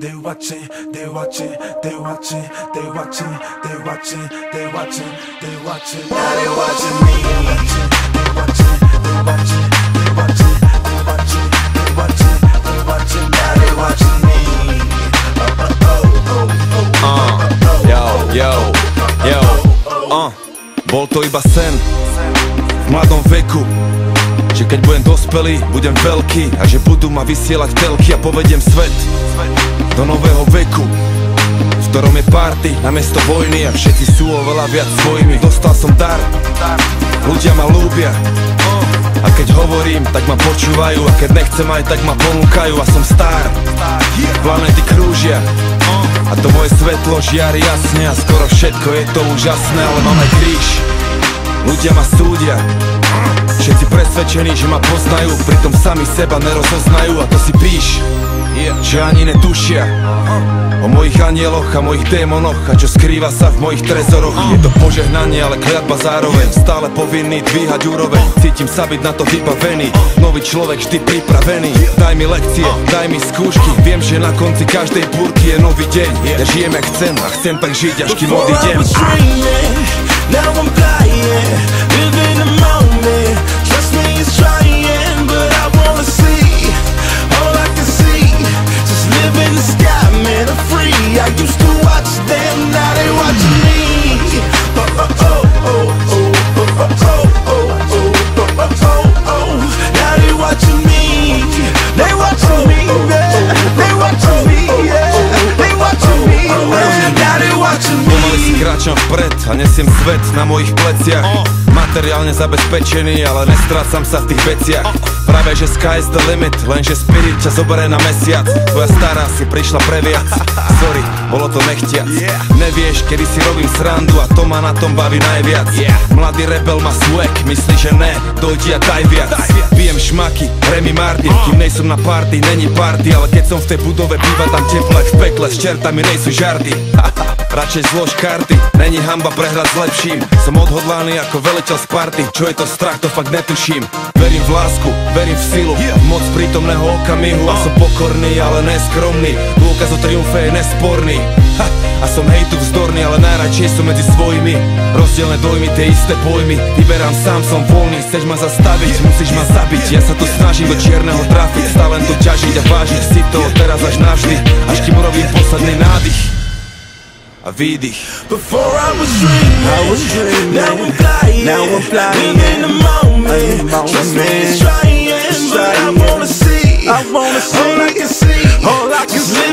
they watching, they watching, they watching, they watching, they watching, they watching, they watching. Now they watching me. They watching, they watching, they watching, they watching, they watching, they watching. Now they watching me. Bol to iba sen v mladom veku, že keď budem dospelý, budem veľký a že budú ma vysielať telky a povediem svet do nového veku, v ktorom je party namiesto vojny a všetci sú oveľa viac svojimi. Dostal som dar, ľudia ma ľúbia a keď hovorím, tak ma počúvajú a keď nechcem aj, tak ma ponúkajú a som star. Planety krúžia a to moje svetlo žiari jasne a skoro všetko je to úžasné, ale mám aj kríž. Ľudia ma súdia, všetci presvedčení, že ma poznajú, pritom sami seba nerozoznajú a to si píš, že ani netušia o mojich anieloch a mojich démonoch a čo skrýva sa v mojich trezoroch. Je to požehnanie, ale kliatba zároveň, stále povinný dvíhať úroveň. Cítim sa byť na to vybavený, nový človek vždy pripravený. Daj mi lekcie, daj mi skúšky, viem, že na konci každej búrky je nový deň. Ja žijem jak chcem a chcem tak žiť, až kým odídem. Now I'm flying, living the moment. Trust me, it's trying, but I wanna see. All I can see, just live in the sky, man, I'm free. I used to watch them, now they watching me. Oh, oh, oh, oh, oh, oh, oh, oh, oh, oh, oh, oh. Now they watching me. They watching me, man. They watching me, yeah. They watching me, man. Now they watching me. Pomaly si kráčam vpred a nesiem svet na mojich pleciach. Materiálne zabezpečený, ale nestrácam sa v tých veciach. Práve že sky is the limit, lenže spirit ťa zoberie na mesiac. Tvoja stará si prišla previac. Sorry, bolo to nechtiac. Nevieš, kedy si robím srandu a to ma na tom baví najviac. Mladý rebel má swag, myslí, že ne, dojdi a daj viac. Pijem šmaky, Remy Martin, kým nejsem na party, není party, ale keď som v tej budove, býva tam teplo jak v pekle, s čertami nejsú žarty. Radšej zlož karty, není hanba prehrať s lepším. Som odhodlaný ako veliteľ Sparty, čo je to strach, to fakt netuším. Verím v lásku, verím v silu, moc prítomného okamihu. A som pokorný, ale neskromný, dôkaz o triumfe je nesporný. A som hejtu vzdorný, ale najradšej som medzi svojimi. Rozdielne dojmy, tie isté pojmy, vyberám sám, som voľný. Chceš ma zastaviť, musíš ma zabiť. Ja sa tu snažím do čierneho trafiť, stále to ťažiť a vážiť si to teraz až navždy, až kým urobím posledný nádych a výdych. Before I was dreaming, now I'm flying, live in the moment. Trust me, it's trying, but I wanna see. All I can see, all I can see.